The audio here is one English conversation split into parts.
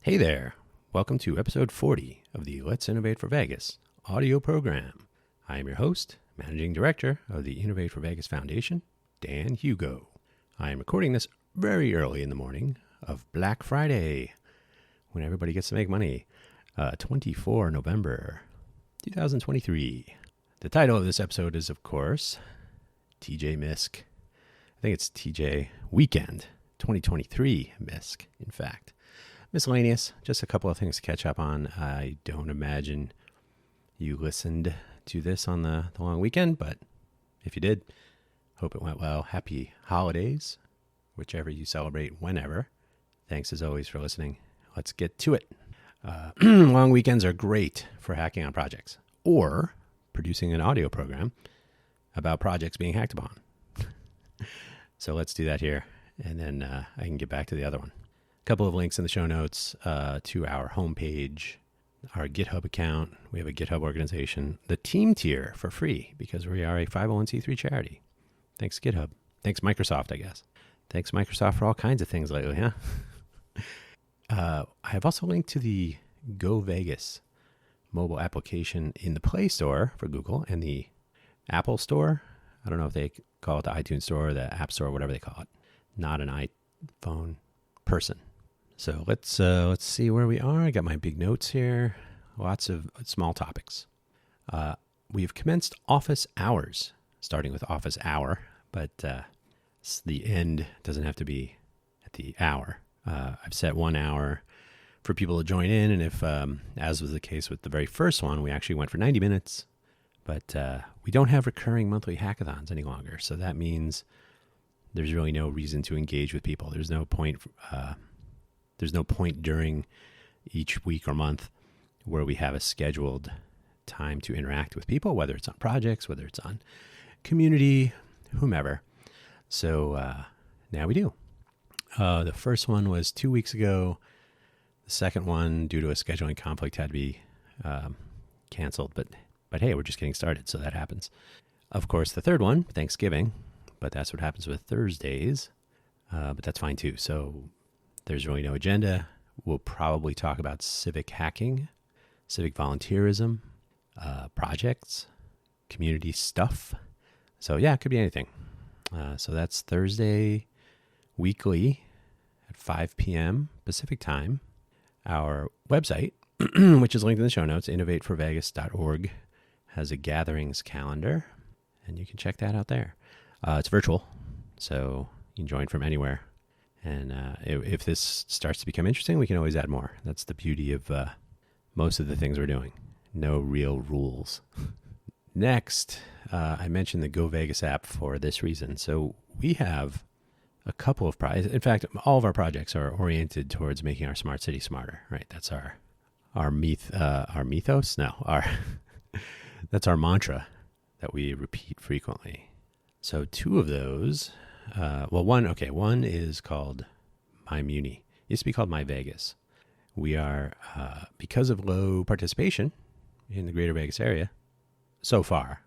Hey there. Welcome to episode 40 of the Let's Innovate for Vegas audio program. I am your host, Managing Director of the Innovate for Vegas Foundation, Dan Hugo. I am recording this very early in the morning of Black Friday, when everybody gets to make money, 24 November 2023. The title of this episode is, of course, TJ misc. I think it's TJ Weekend 2023 misc, in fact. Miscellaneous, just a couple of things to catch up on. I don't imagine you listened to this on the long weekend, but if you did, hope it went well. Happy holidays, whichever you celebrate whenever. Thanks as always for listening. Let's get to it. Long weekends are great for hacking on projects or producing an audio program about projects being hacked upon. So let's do that here, and then I can get back to the other one. Couple of links in the show notes to our homepage, our GitHub account. We have a GitHub organization, the team tier for free because we are a 501c3 charity. Thanks, GitHub. Thanks, Microsoft, I guess. Thanks, Microsoft, for all kinds of things lately, huh? I have also linked to the Go Vegas mobile application in the Play Store for Google and the Apple Store. I don't know if they call it the iTunes Store or the App Store, whatever they call it. Not an iPhone person. So let's see where we are. I got my big notes here. Lots of small topics. We've commenced office hours, starting with office hour, but the end doesn't have to be at the hour. I've set 1 hour for people to join in, and if, as was the case with the very first one, we actually went for 90 minutes, but we don't have recurring monthly hackathons any longer, so that means there's really no reason to engage with people. There's no point during each week or month where we have a scheduled time to interact with people, whether it's on projects, whether it's on community, whomever. So now we do. The first one was 2 weeks ago. The second one, due to a scheduling conflict, had to be canceled. But hey, we're just getting started, so that happens. Of course, the third one, Thanksgiving, but that's what happens with Thursdays. But that's fine too. So there's really no agenda. We'll probably talk about civic hacking, civic volunteerism, projects, community stuff. So yeah, it could be anything. So that's Thursday weekly at 5 p.m. Pacific time. Our website, which is linked in the show notes, innovateforvegas.org, has a gatherings calendar, and you can check that out there. It's virtual, so you can join from anywhere. And if this starts to become interesting, we can always add more. That's the beauty of most of the things we're doing. No real rules. Next, I mentioned the Go Vegas app for this reason. So we have a couple of projects. In fact, all of our projects are oriented towards making our smart city smarter, right? That's our mythos? No, that's our mantra that we repeat frequently. So two of those... one is called My Muni. It used to be called My Vegas. We are, because of low participation in the greater Vegas area, so far,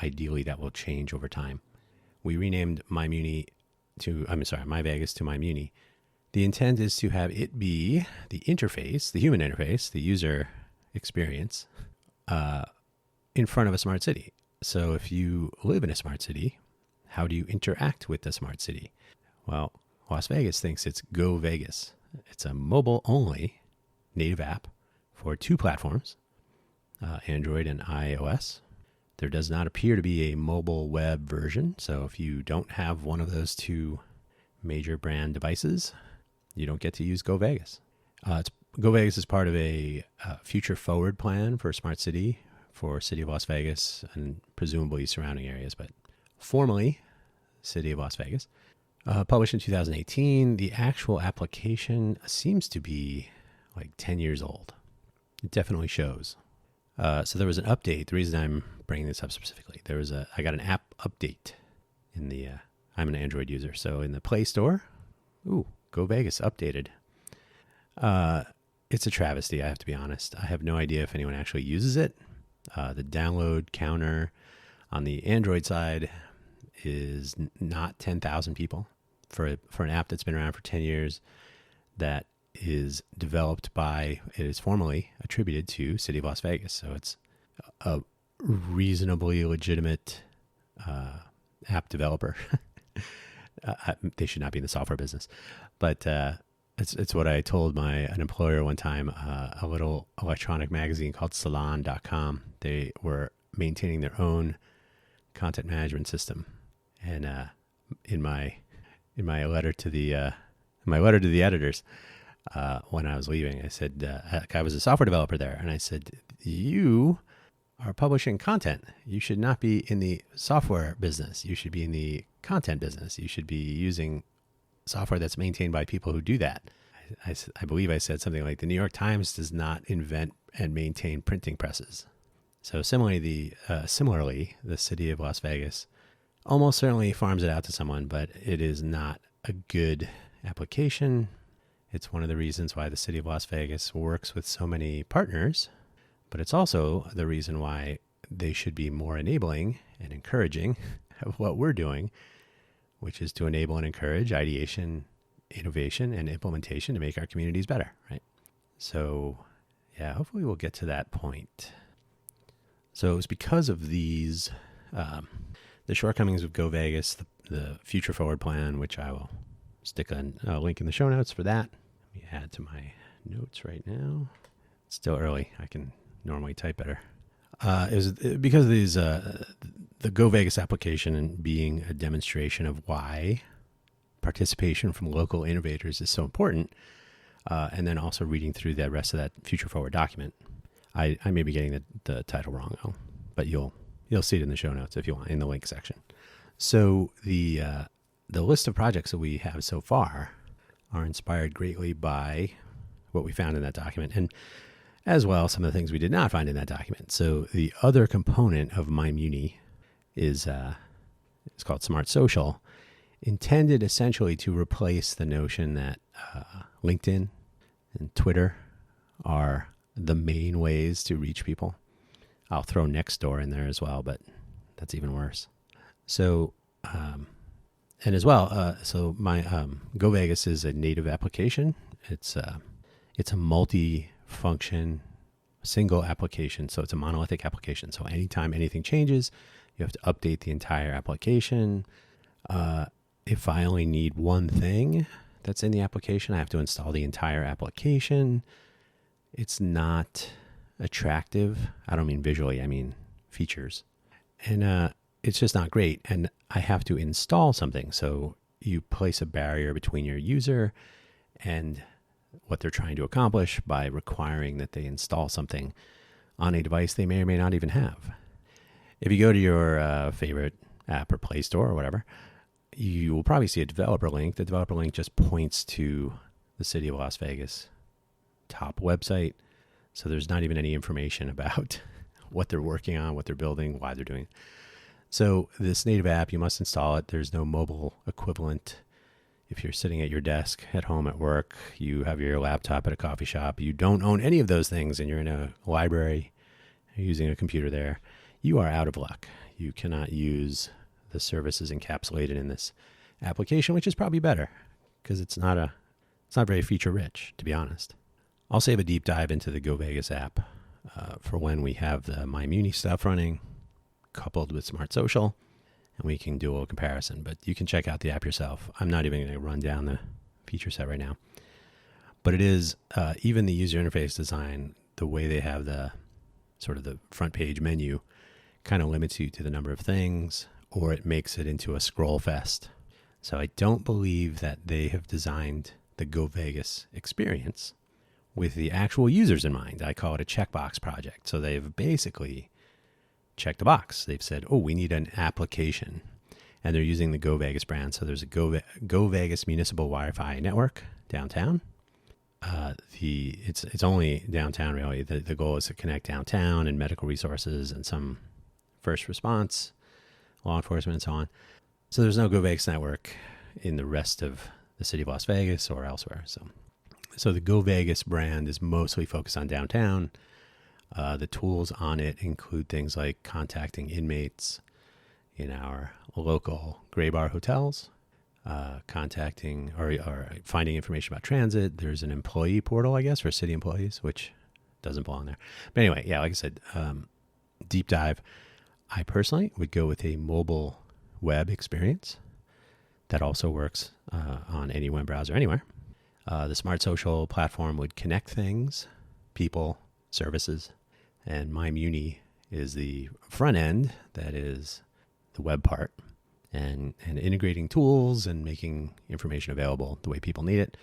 ideally that will change over time. We renamed My Vegas to My Muni. The intent is to have it be the interface, the human interface, the user experience, in front of a smart city. So if you live in a smart city, how do you interact with the smart city? Well, Las Vegas thinks it's Go Vegas. It's a mobile-only native app for 2 platforms, Android and iOS. There does not appear to be a mobile web version, so if you don't have one of those 2 major brand devices, you don't get to use Go Vegas. Go Vegas is part of a future forward plan for a smart city for City of Las Vegas and presumably surrounding areas, but formally, City of Las Vegas. Published in 2018, the actual application seems to be like 10 years old. It definitely shows. So there was an update. The reason I'm bringing this up specifically, I got an app update in the, I'm an Android user. So in the Play Store, Go Vegas updated. It's a travesty, I have to be honest. I have no idea if anyone actually uses it. The download counter on the Android side is not 10,000 people for an app that's been around for 10 years that is it is formally attributed to City of Las Vegas. So it's a reasonably legitimate app developer. They should not be in the software business, but it's what I told an employer one time. A little electronic magazine called Salon.com. They were maintaining their own content management system, and in my letter to the editors, when I was leaving, I said I was a software developer there, and I said, you are publishing content. You should not be in the software business. You should be in the content business. You should be using software that's maintained by people who do that. I believe I said something like, the New York Times does not invent and maintain printing presses. So similarly, the City of Las Vegas almost certainly farms it out to someone, but it is not a good application. It's one of the reasons why the City of Las Vegas works with so many partners, but it's also the reason why they should be more enabling and encouraging of what we're doing, which is to enable and encourage ideation, innovation, and implementation to make our communities better, right? So, yeah, hopefully we'll get to that point. So it was because of these, the shortcomings of Go Vegas, the Future Forward plan, which I will stick a link in the show notes for that. Let me add to my notes right now. It's still early. I can normally type better. It was because of these, the Go Vegas application and being a demonstration of why participation from local innovators is so important, and then also reading through the rest of that Future Forward document. I may be getting the title wrong, though, but you'll see it in the show notes if you want, in the link section. So the list of projects that we have so far are inspired greatly by what we found in that document, and as well some of the things we did not find in that document. So the other component of MyMuni is it's called Smart Social, intended essentially to replace the notion that LinkedIn and Twitter are the main ways to reach people. I'll throw Nextdoor in there as well, but that's even worse. So, and as well, so my Go Vegas is a native application. It's a multi-function, single application. So it's a monolithic application. So anytime anything changes, you have to update the entire application. If I only need one thing that's in the application, I have to install the entire application. It's not attractive. I don't mean visually, I mean features. And it's just not great. And I have to install something. So you place a barrier between your user and what they're trying to accomplish by requiring that they install something on a device they may or may not even have. If you go to your favorite app or Play Store or whatever, you will probably see a developer link. The developer link just points to the City of Las Vegas top website. So there's not even any information about what they're working on, what they're building, why they're doing it. So this native app, you must install it. There's no mobile equivalent. If you're sitting at your desk at home at work, you have your laptop at a coffee shop, you don't own any of those things, and you're in a library, you're using a computer there, you are out of luck. You cannot use the services encapsulated in this application, which is probably better because it's not very feature rich, to be honest. I'll save a deep dive into the Go Vegas app for when we have the MyMuni stuff running, coupled with Smart Social, and we can do a little comparison. But you can check out the app yourself. I'm not even going to run down the feature set right now. But it is, even the user interface design, the way they have the sort of the front page menu kind of limits you to the number of things, or it makes it into a scroll fest. So I don't believe that they have designed the Go Vegas experience with the actual users in mind. I call it a checkbox project. So they've basically checked the box. They've said, oh, we need an application. And they're using the Go Vegas brand. So there's a Go Vegas Municipal Wi-Fi Network downtown. It's only downtown, really. The goal is to connect downtown and medical resources and some first response, law enforcement, and so on. So there's no Go Vegas network in the rest of the City of Las Vegas or elsewhere. So the Go Vegas brand is mostly focused on downtown. The tools on it include things like contacting inmates in our local gray bar hotels, contacting or finding information about transit. There's an employee portal, I guess, for city employees, which doesn't belong there. But anyway, yeah, like I said, deep dive. I personally would go with a mobile web experience that also works on any web browser anywhere. The Smart Social platform would connect things, people, services, and MyMuni is the front end, that is the web part, and integrating tools and making information available the way people need it.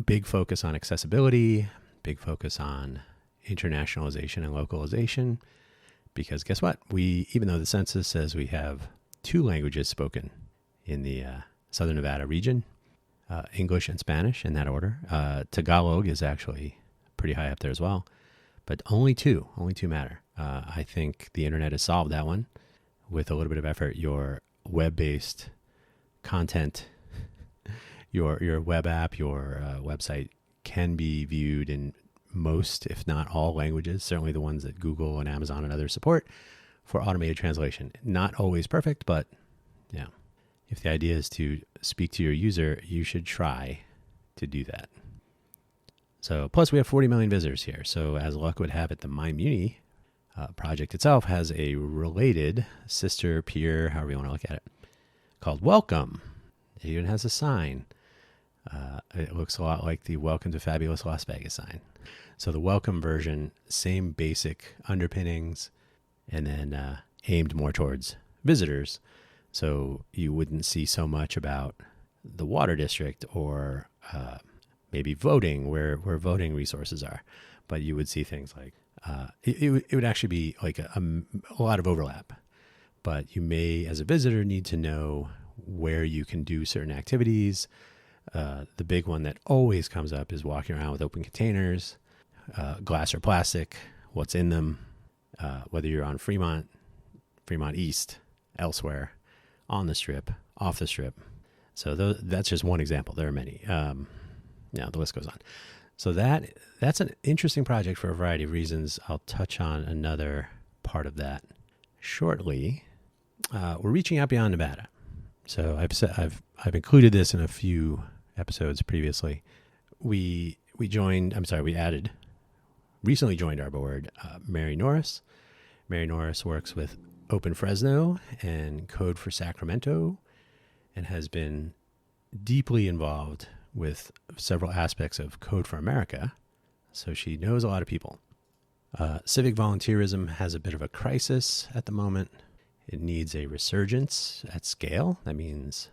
Big focus on accessibility, big focus on internationalization and localization, because guess what? Even though the census says we have 2 languages spoken in the Southern Nevada region, English and Spanish in that order. Tagalog is actually pretty high up there as well, but only two matter. I think the internet has solved that one with a little bit of effort. Your web-based content, your web app, your website can be viewed in most, if not all, languages, certainly the ones that Google and Amazon and others support for automated translation. Not always perfect, but yeah. If the idea is to speak to your user, you should try to do that. So, plus we have 40 million visitors here. So as luck would have it, the MyMuni project itself has a related sister, peer, however you want to look at it, called Welcome. It even has a sign. It looks a lot like the Welcome to Fabulous Las Vegas sign. So the Welcome version, same basic underpinnings, and then aimed more towards visitors. So you wouldn't see so much about the water district or maybe voting, where voting resources are. But you would see things like, it would actually be like a lot of overlap. But you may, as a visitor, need to know where you can do certain activities. The big one that always comes up is walking around with open containers, glass or plastic, what's in them, whether you're on Fremont East, elsewhere, on the strip, off the strip. So that's just one example. There are many. The list goes on. So that's an interesting project for a variety of reasons. I'll touch on another part of that shortly. We're reaching out beyond Nevada. So I've included this in a few episodes previously. We recently joined our board, Mary Norris. Mary Norris works with Open Fresno and Code for Sacramento, and has been deeply involved with several aspects of Code for America. So she knows a lot of people. Civic volunteerism has a bit of a crisis at the moment. It needs a resurgence at scale. That means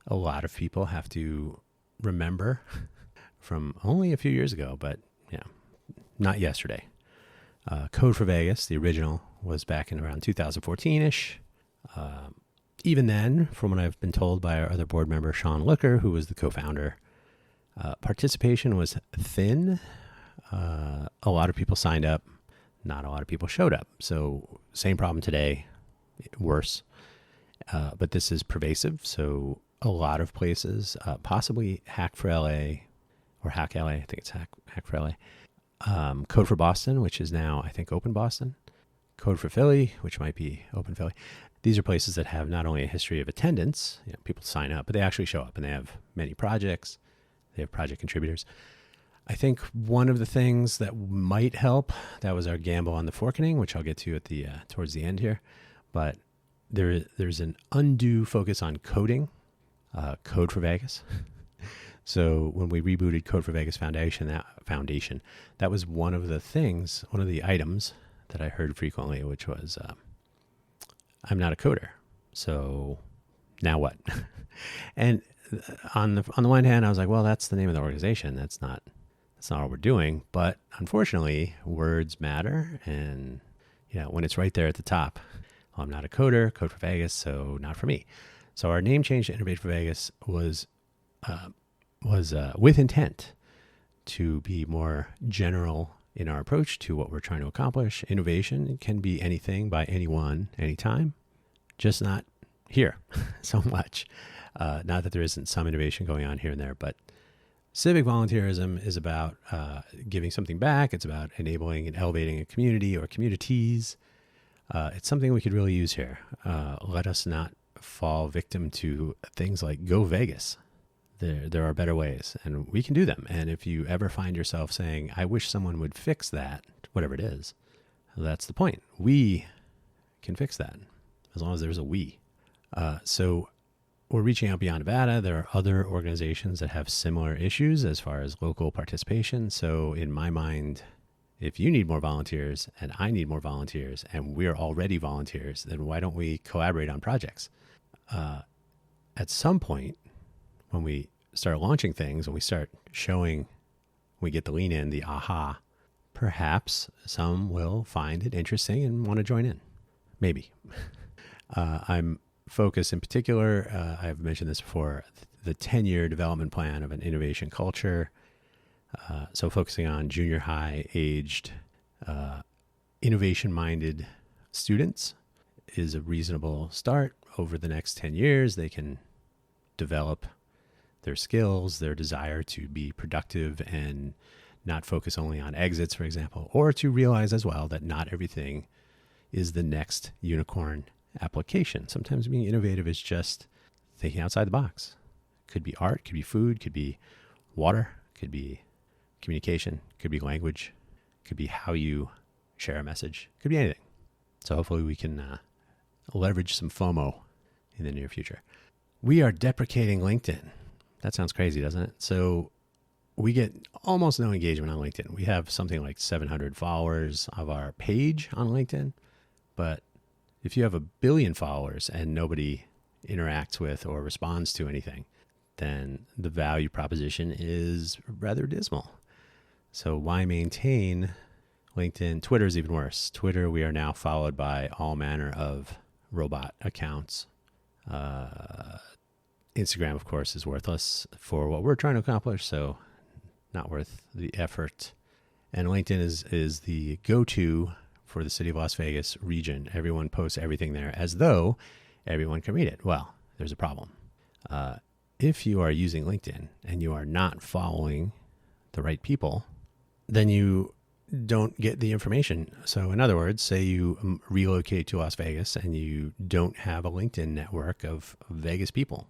a lot of people have to remember from only a few years ago, but not yesterday. Code for Vegas, the original, was back in around 2014-ish. Even then, from what I've been told by our other board member, Sean Looker, who was the co-founder, participation was thin. A lot of people signed up. Not a lot of people showed up. So same problem today, worse. But this is pervasive. So a lot of places, possibly Hack for LA or Hack LA, I think it's Hack for LA. Code for Boston, which is now, I think, Open Boston. Code for Philly, which might be Open Philly. These are places that have not only a history of attendance, people sign up, but they actually show up, and they have many projects. They have project contributors. I think one of the things that might help, that was our gamble on the forking, which I'll get to at the towards the end here, but there's an undue focus on coding, Code for Vegas. So when we rebooted Code for Vegas Foundation, that was one of the items that I heard frequently, which was, I'm not a coder, so now what? And on the one hand, I was like, well, that's the name of the organization. That's not what we're doing. But unfortunately, words matter, and when it's right there at the top, well, I'm not a coder, Code for Vegas, so not for me. So our name change to Innovate for Vegas was with intent to be more general in our approach to what we're trying to accomplish. Innovation can be anything by anyone, anytime, just not here so much. Not that there isn't some innovation going on here and there, but civic volunteerism is about giving something back. It's about enabling and elevating a community or communities. It's something we could really use here. Let us not fall victim to things like Go Vegas. There are better ways, and we can do them. And if you ever find yourself saying, I wish someone would fix that, whatever it is, that's the point. We can fix that as long as there's a we. So we're reaching out beyond Nevada. There are other organizations that have similar issues as far as local participation. So in my mind, if you need more volunteers and I need more volunteers and we're already volunteers, then why don't we collaborate on projects? At some point, when we start launching things, when we start showing, we get the lean in, the aha, perhaps some will find it interesting and want to join in. Maybe. I'm focused in particular, I've mentioned this before, the 10-year development plan of an innovation culture. So focusing on junior high aged, innovation-minded students is a reasonable start. Over the next 10 years, they can develop their skills, their desire to be productive and not focus only on exits, for example, or to realize as well that not everything is the next unicorn application. Sometimes being innovative is just thinking outside the box. Could be art, could be food, could be water, could be communication, could be language, could be how you share a message, could be anything. So hopefully we can leverage some FOMO in the near future. We are deprecating LinkedIn. That sounds crazy, doesn't it? So we get almost no engagement on LinkedIn. We have something like 700 followers of our page on LinkedIn. But if you have 1 billion followers and nobody interacts with or responds to anything, then the value proposition is rather dismal. So why maintain LinkedIn? Twitter is even worse. Twitter, we are now followed by all manner of robot accounts. Instagram, of course, is worthless for what we're trying to accomplish, so not worth the effort. And LinkedIn is the go-to for the city of Las Vegas region. Everyone posts everything there as though everyone can read it. Well, there's a problem. If you are using LinkedIn and you are not following the right people, then you don't get the information. So in other words, say you relocate to Las Vegas and you don't have a LinkedIn network of Vegas people.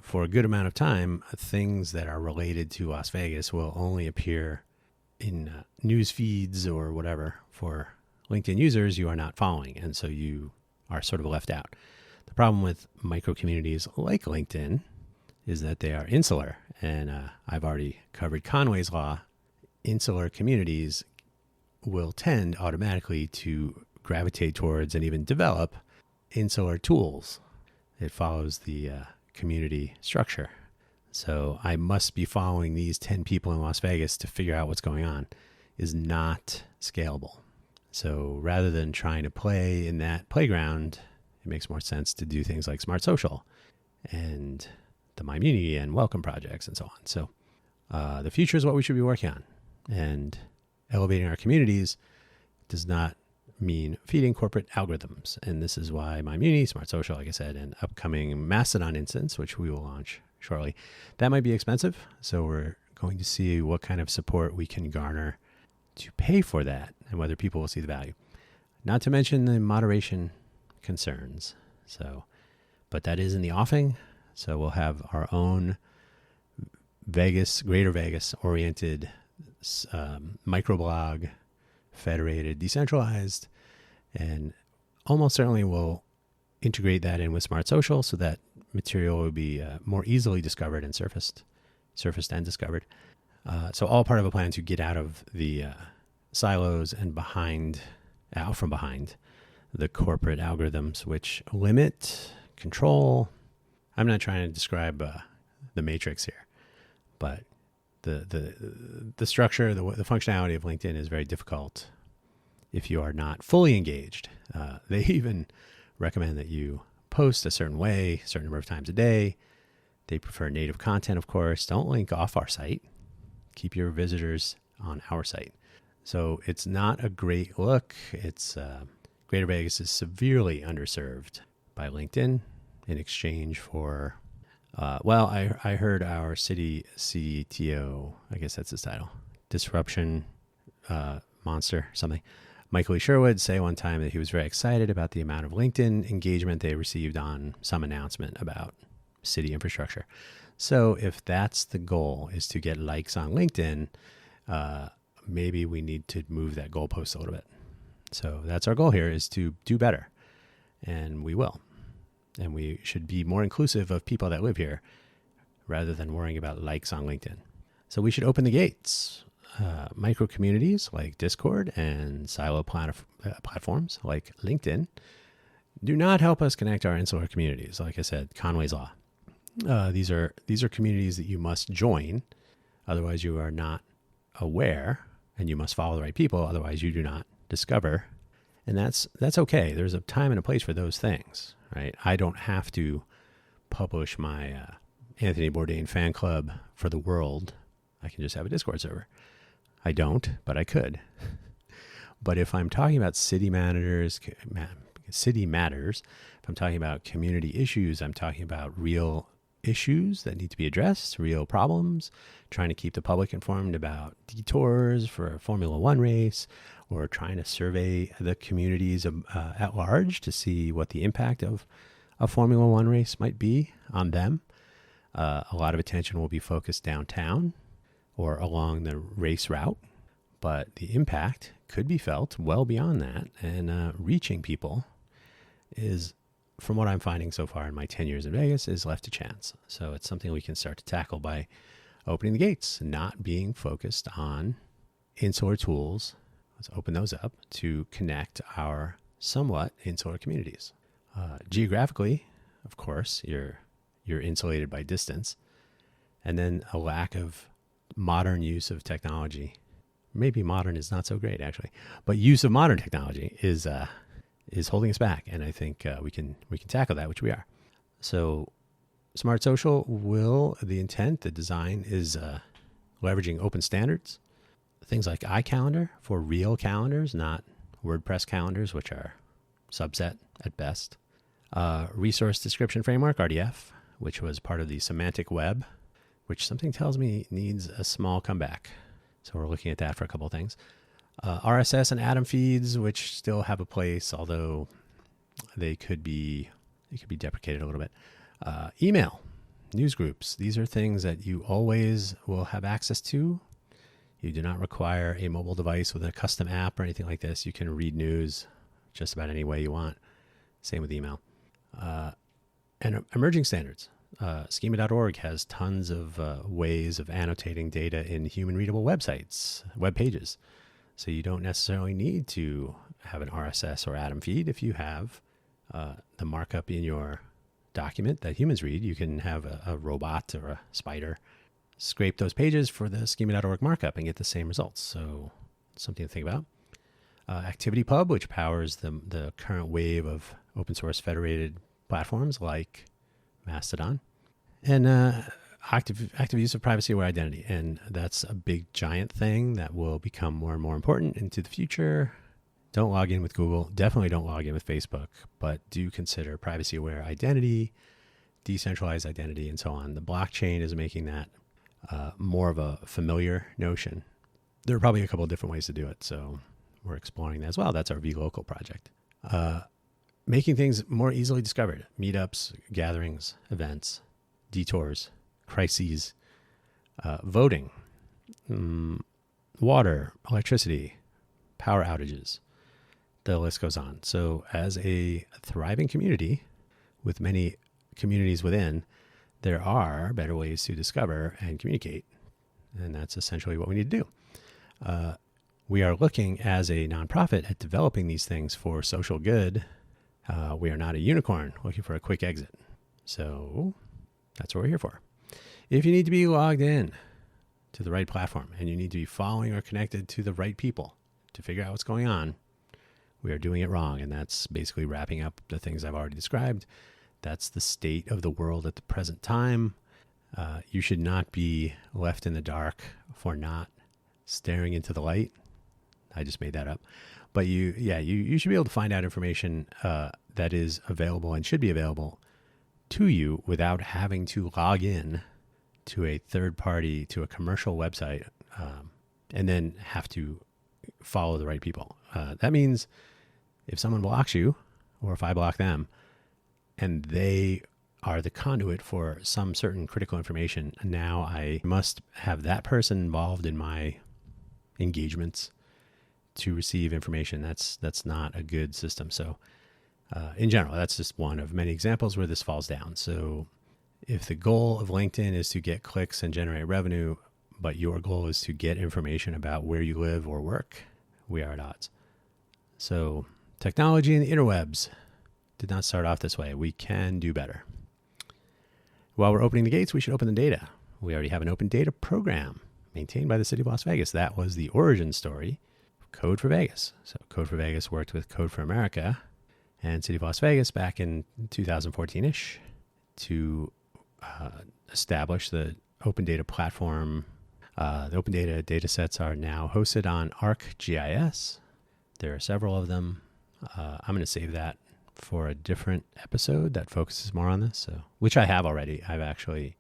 For a good amount of time, things that are related to Las Vegas will only appear in news feeds or whatever for LinkedIn users you are not following. And so you are sort of left out. The problem with micro communities like LinkedIn is that they are insular. And I've already covered Conway's Law. Insular communities will tend automatically to gravitate towards and even develop insular tools. It follows the community structure. So I must be following these 10 people in Las Vegas to figure out what's going on is not scalable. So rather than trying to play in that playground, it makes more sense to do things like Smart Social and the MyMuni and welcome projects and so on. So the future is what we should be working on. And elevating our communities does not mean feeding corporate algorithms. And this is why MyMuni, Smart Social, like I said, and upcoming Mastodon instance, which we will launch shortly, that might be expensive. So we're going to see what kind of support we can garner to pay for that and whether people will see the value. Not to mention the moderation concerns. So, but that is in the offing. So we'll have our own Vegas, Greater Vegas oriented microblog, federated, decentralized, and almost certainly we'll integrate that in with Smart Social so that material will be more easily discovered and surfaced and discovered. So all part of a plan to get out of the silos and out from behind the corporate algorithms, which limit, control. I'm not trying to describe the matrix here, but the structure, the functionality of LinkedIn is very difficult if you are not fully engaged. They even recommend that you post a certain way, a certain number of times a day. They prefer native content, of course. Don't link off our site. Keep your visitors on our site. So it's not a great look. It's Greater Vegas is severely underserved by LinkedIn in exchange for, I heard our city CTO, I guess that's his title, disruption monster, something, Michael E. Sherwood say one time that he was very excited about the amount of LinkedIn engagement they received on some announcement about city infrastructure. So if that's the goal, is to get likes on LinkedIn, maybe we need to move that goalpost a little bit. So that's our goal here, is to do better. And we will. And we should be more inclusive of people that live here rather than worrying about likes on LinkedIn. So we should open the gates. Micro communities like Discord and silo platforms like LinkedIn do not help us connect our insular communities. Like I said, Conway's Law. These are communities that you must join. Otherwise, you are not aware, and you must follow the right people. Otherwise, you do not discover. And that's okay. There's a time and a place for those things, right? I don't have to publish my Anthony Bourdain fan club for the world. I can just have a Discord server. I don't, but I could. But if I'm talking about city matters, if I'm talking about community issues, I'm talking about real issues that need to be addressed, real problems, trying to keep the public informed about detours for a Formula One race, or trying to survey the communities at large to see what the impact of a Formula One race might be on them. A lot of attention will be focused downtown or along the race route, but the impact could be felt well beyond that, and reaching people is, from what I'm finding so far in my 10 years in Vegas, is left to chance. So it's something we can start to tackle by opening the gates, not being focused on insular tools. Let's open those up to connect our somewhat insular communities. Geographically, of course, you're insulated by distance, and then a lack of modern use of technology. Maybe modern is not so great, actually, but use of modern technology is holding us back, and I think we can tackle that, which we are. So, Smart Social the design is leveraging open standards, things like iCalendar for real calendars, not WordPress calendars, which are subset at best. Resource Description Framework, RDF, which was part of the semantic web, which something tells me needs a small comeback. So we're looking at that for a couple of things. RSS and Atom feeds, which still have a place, although they could be deprecated a little bit. Email, news groups. These are things that you always will have access to. You do not require a mobile device with a custom app or anything like this. You can read news just about any way you want. Same with email. And emerging standards. Schema.org has tons of ways of annotating data in human-readable websites, web pages. So you don't necessarily need to have an RSS or Atom feed. If you have the markup in your document that humans read, you can have a robot or a spider scrape those pages for the Schema.org markup and get the same results. So something to think about. ActivityPub, which powers the current wave of open source federated platforms like Mastodon, and active use of privacy-aware identity. And that's a big, giant thing that will become more and more important into the future. Don't log in with Google. Definitely don't log in with Facebook, but do consider privacy-aware identity, decentralized identity, and so on. The blockchain is making that more of a familiar notion. There are probably a couple of different ways to do it, so we're exploring that as well. That's our vLocal project. Making things more easily discovered. Meetups, gatherings, events, detours, crises, voting, water, electricity, power outages. The list goes on. So as a thriving community with many communities within, there are better ways to discover and communicate. And that's essentially what we need to do. We are looking as a nonprofit at developing these things for social good. We are not a unicorn looking for a quick exit. So that's what we're here for. If you need to be logged in to the right platform and you need to be following or connected to the right people to figure out what's going on, we are doing it wrong. And that's basically wrapping up the things I've already described. That's the state of the world at the present time. You should not be left in the dark for not staring into the light. I just made that up. But you should be able to find out information that is available and should be available to you without having to log in to a third party, to a commercial website, and then have to follow the right people. That means if someone blocks you, or if I block them, and they are the conduit for some certain critical information, now I must have that person involved in my engagements to receive information. That's not a good system. So in general, that's just one of many examples where this falls down. So if the goal of LinkedIn is to get clicks and generate revenue, but your goal is to get information about where you live or work, we are at odds. So technology and the interwebs did not start off this way. We can do better. While we're opening the gates, we should open the data. We already have an open data program maintained by the city of Las Vegas. That was the origin story of Code for Vegas. So Code for Vegas worked with Code for America and City of Las Vegas back in 2014-ish to establish the open data platform. The open data sets are now hosted on ArcGIS. There are several of them. I'm going to save that for a different episode that focuses more on this, so, which I have already. I've actually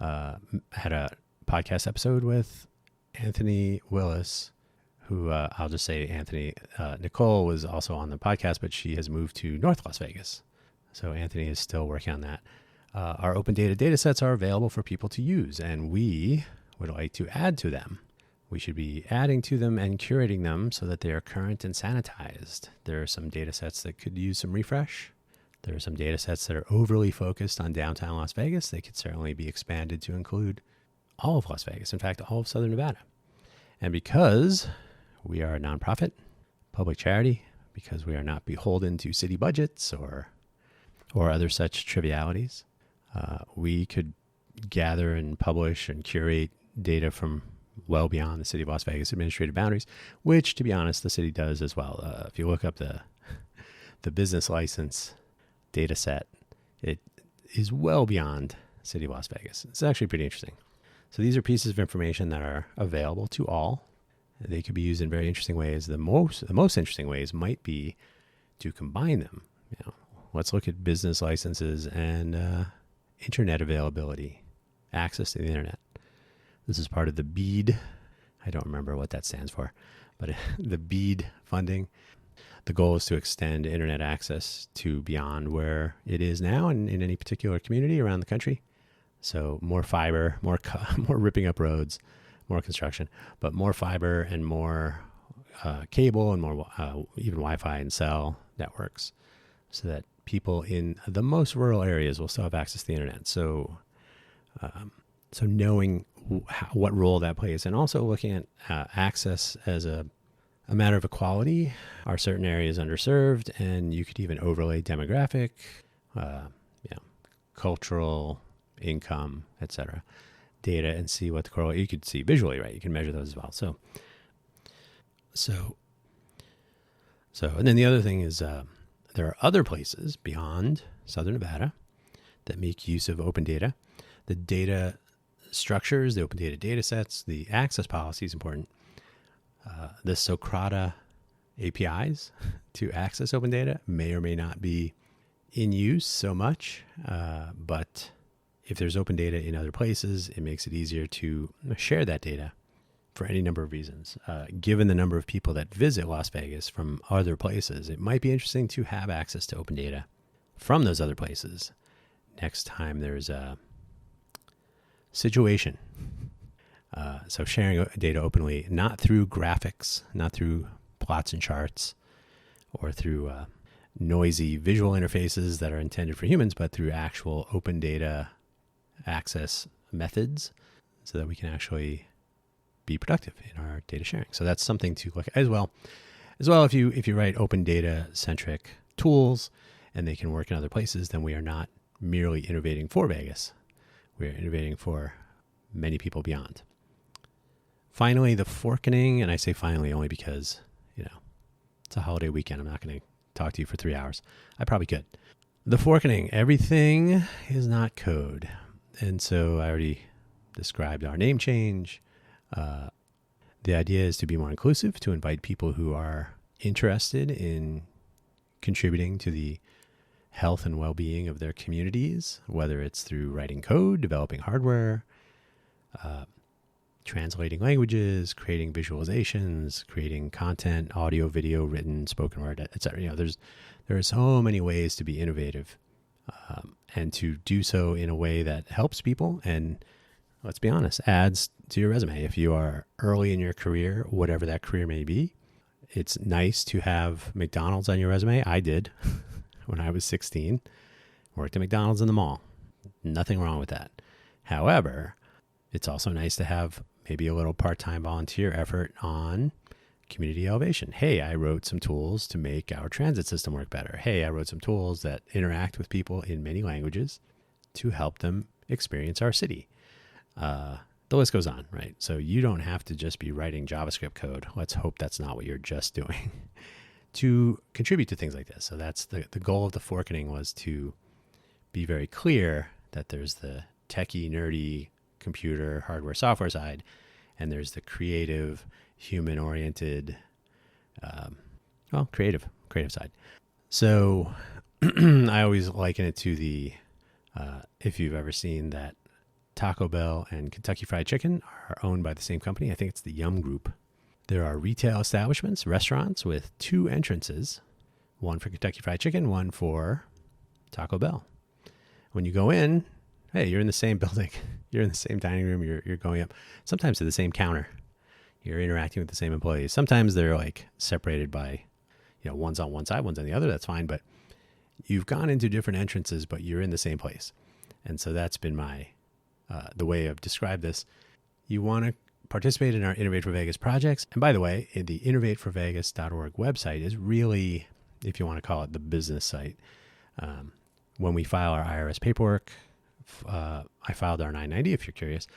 had a podcast episode with Anthony Willis, who I'll just say Anthony. Nicole was also on the podcast, but she has moved to North Las Vegas. So Anthony is still working on that. Our open data sets are available for people to use, and we would like to add to them. We should be adding to them and curating them so that they are current and sanitized. There are some data sets that could use some refresh. There are some data sets that are overly focused on downtown Las Vegas. They could certainly be expanded to include all of Las Vegas, in fact, all of Southern Nevada. And because we are a nonprofit, public charity, because we are not beholden to city budgets or other such trivialities, we could gather and publish and curate data from well beyond the city of Las Vegas administrative boundaries, which, to be honest, the city does as well. If you look up the business license data set, it is well beyond the city of Las Vegas. It's actually pretty interesting. So these are pieces of information that are available to all. They could be used in very interesting ways. The most interesting ways might be to combine them. Let's look at business licenses and internet availability, access to the internet. This is part of the BEAD. I don't remember what that stands for, but the BEAD funding. The goal is to extend internet access to beyond where it is now and in any particular community around the country. So more fiber, more ripping up roads, more construction, but more fiber and more cable and more even Wi-Fi and cell networks, so that people in the most rural areas will still have access to the internet. So knowing what role that plays, and also looking at access as a matter of equality. Are certain areas underserved? And you could even overlay demographic, cultural, income, etc. data and see what the correlation. You could see visually, right? You can measure those as well. So, and then the other thing is there are other places beyond Southern Nevada that make use of open data. The data structures, the open data sets, the access policy is important. The Socrata APIs to access open data may or may not be in use so much, but if there's open data in other places, it makes it easier to share that data for any number of reasons. Given the number of people that visit Las Vegas from other places, it might be interesting to have access to open data from those other places next time there's a situation. So sharing data openly, not through graphics, not through plots and charts, or through noisy visual interfaces that are intended for humans, but through actual open data access methods, so that we can actually be productive in our data sharing. So that's something to look at as well. If you write open data centric tools and they can work in other places, then we are not merely innovating for Vegas. We are innovating for many people beyond. Finally, the forkening, and I say finally only because, it's a holiday weekend. I'm not going to talk to you for 3 hours. I probably could. The forkening, everything is not code. And so I already described our name change. The idea is to be more inclusive, to invite people who are interested in contributing to the health and well-being of their communities, whether it's through writing code, developing hardware, translating languages, creating visualizations, creating content, audio, video, written, spoken word, etc. There are so many ways to be innovative, and to do so in a way that helps people and, let's be honest, adds to your resume. If you are early in your career, whatever that career may be, it's nice to have McDonald's on your resume. I did when I was 16, worked at McDonald's in the mall. Nothing wrong with that. However, it's also nice to have maybe a little part-time volunteer effort on community elevation. Hey, I wrote some tools to make our transit system work better. Hey, I wrote some tools that interact with people in many languages to help them experience our city. The list goes on, right? So you don't have to just be writing JavaScript code. Let's hope that's not what you're just doing to contribute to things like this. So that's the goal of the forking, was to be very clear that there's the techie, nerdy, computer, hardware, software side, and there's the creative, human-oriented, creative side. So I always liken it to the, if you've ever seen that Taco Bell and Kentucky Fried Chicken are owned by the same company. I think it's the Yum Group. There are retail establishments, restaurants with two entrances, one for Kentucky Fried Chicken, one for Taco Bell. When you go in, hey, you're in the same building. You're in the same dining room. You're going up, sometimes to the same counter. You're interacting with the same employees. Sometimes they're like separated by, one's on one side, one's on the other. That's fine. But you've gone into different entrances, but you're in the same place. And so that's been the way I've described this. You want to participate in our Innovate for Vegas projects. And by the way, the innovateforvegas.org website is really, if you want to call it, the business site. When we file our IRS paperwork, I filed our 990 if you're curious,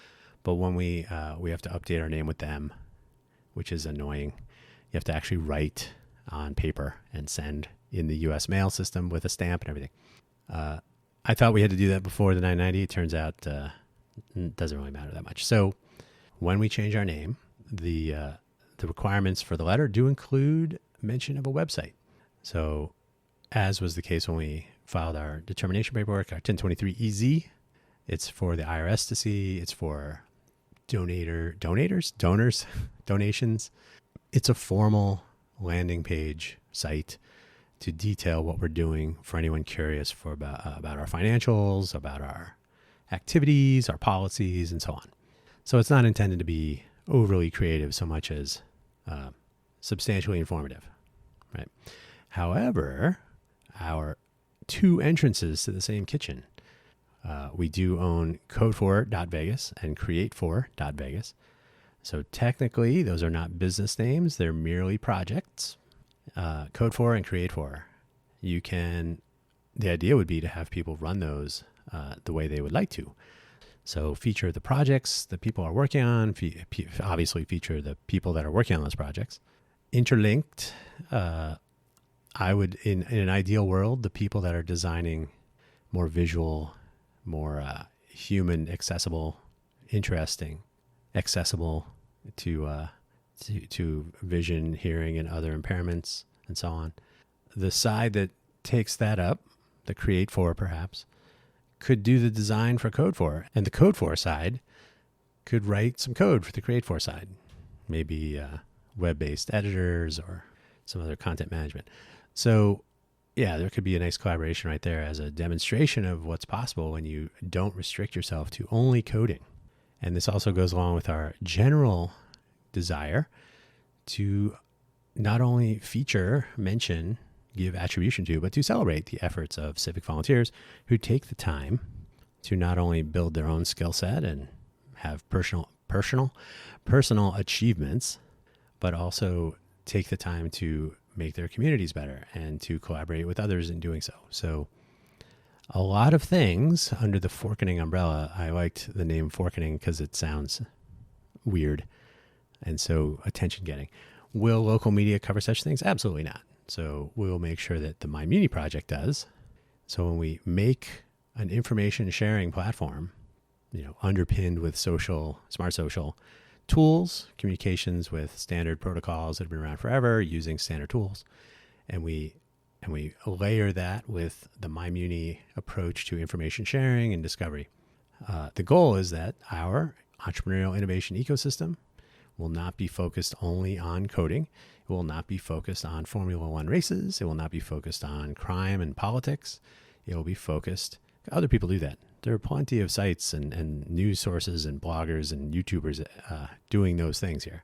but when we have to update our name with them, which is annoying. You have to actually write on paper and send in the U.S. mail system with a stamp and everything. I thought we had to do that before the 990. It turns out it doesn't really matter that much. So when we change our name, the requirements for the letter do include mention of a website. So as was the case when we filed our determination paperwork, our 1023-EZ, it's for the IRS to see. It's for donors, donations. It's a formal landing page site to detail what we're doing for anyone curious about our financials, about our activities, our policies, and so on. So it's not intended to be overly creative so much as substantially informative, right? However, our two entrances to the same kitchen, we do own code4.vegas and create4.vegas. So technically, those are not business names. They're merely projects. Code4 and Create4. The idea would be to have people run those the way they would like to. So feature the projects that people are working on, obviously feature the people that are working on those projects. Interlinked, I would, in an ideal world, the people that are designing more visual, more human, accessible, interesting, accessible to vision, hearing, and other impairments, and so on. The side that takes that up, the Create4 perhaps, could do the design for Code4. And the Code4 side could write some code for the Create4 side. Maybe web-based editors or some other content management. So yeah, there could be a nice collaboration right there as a demonstration of what's possible when you don't restrict yourself to only coding. And this also goes along with our general desire to not only feature, mention, give attribution to, but to celebrate the efforts of civic volunteers who take the time to not only build their own skill set and have personal achievements, but also take the time to make their communities better and to collaborate with others in doing so. So a lot of things under the Forkening umbrella. I liked the name Forkening because it sounds weird and so attention-getting. Will local media cover such things? Absolutely not. So we'll make sure that the MyMuni project does. So when we make an information sharing platform, underpinned with smart social tools, communications with standard protocols that have been around forever, using standard tools, and we layer that with the MyMuni approach to information sharing and discovery. The goal is that our entrepreneurial innovation ecosystem will not be focused only on coding. It will not be focused on Formula One races. It will not be focused on crime and politics. It will be focused. Other people do that. There are plenty of sites and news sources and bloggers and YouTubers doing those things here.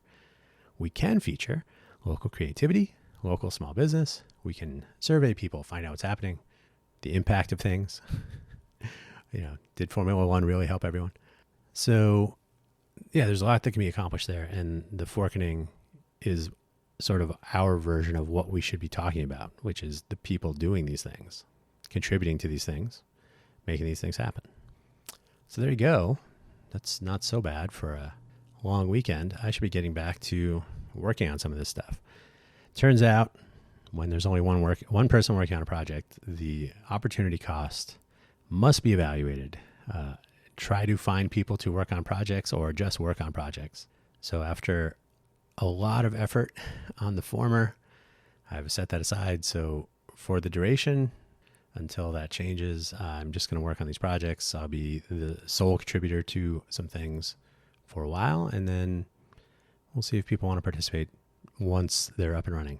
We can feature local creativity, local small business. We can survey people, find out what's happening, the impact of things. Did Formula One really help everyone? So, yeah, there's a lot that can be accomplished there. And the Forkening is sort of our version of what we should be talking about, which is the people doing these things, contributing to these things, making these things happen. So there you go. That's not so bad for a long weekend. I should be getting back to working on some of this stuff. Turns out when there's only one person working on a project, the opportunity cost must be evaluated. Try to find people to work on projects or just work on projects. So after a lot of effort on the former, I've set that aside. So for the duration, until that changes, I'm just going to work on these projects. I'll be the sole contributor to some things for a while, and then we'll see if people want to participate once they're up and running.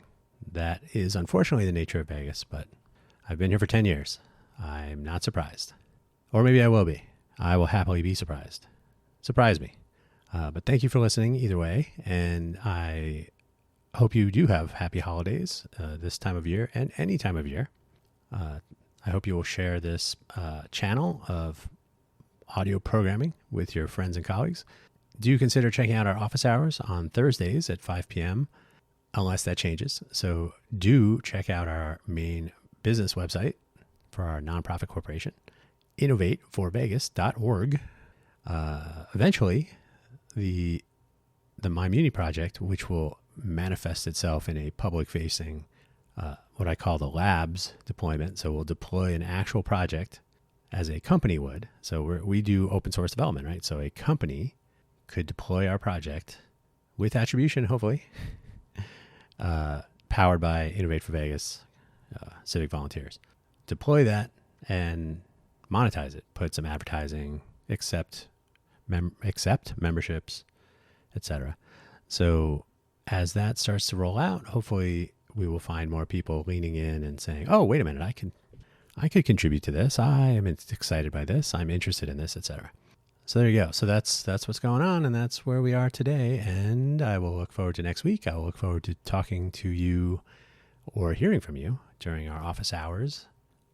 That is unfortunately the nature of Vegas, but I've been here for 10 years. I'm not surprised. Or maybe I will be. I will happily be surprised. Surprise me. But thank you for listening either way, and I hope you do have happy holidays this time of year and any time of year. I hope you will share this channel of audio programming with your friends and colleagues. Do consider checking out our office hours on Thursdays at 5 p.m., unless that changes. So do check out our main business website for our nonprofit corporation, innovateforvegas.org. Eventually, the My Muni project, which will manifest itself in a public-facing what I call the labs deployment. So we'll deploy an actual project as a company would. So we do open source development, right? So a company could deploy our project with attribution, hopefully, powered by Innovate for Vegas, civic volunteers. Deploy that and monetize it. Put some advertising, accept memberships, etc. So as that starts to roll out, hopefully we will find more people leaning in and saying, "Oh, wait a minute, I could contribute to this. I am excited by this. I'm interested in this, etc." So there you go. So that's what's going on, and that's where we are today. And I will look forward to next week. I will look forward to talking to you or hearing from you during our office hours.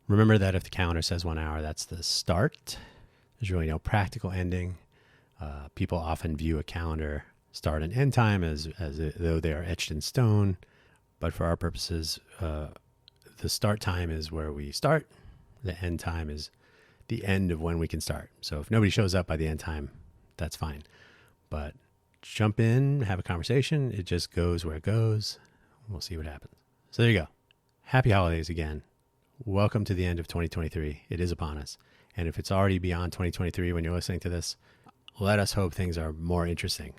Remember that if the calendar says 1 hour, that's the start. There's really no practical ending. People often view a calendar start and end time as though they are etched in stone. But for our purposes, the start time is where we start. The end time is the end of when we can start. So if nobody shows up by the end time, that's fine. But jump in, have a conversation. It just goes where it goes. We'll see what happens. So there you go. Happy holidays again. Welcome to the end of 2023. It is upon us. And if it's already beyond 2023 when you're listening to this, let us hope things are more interesting.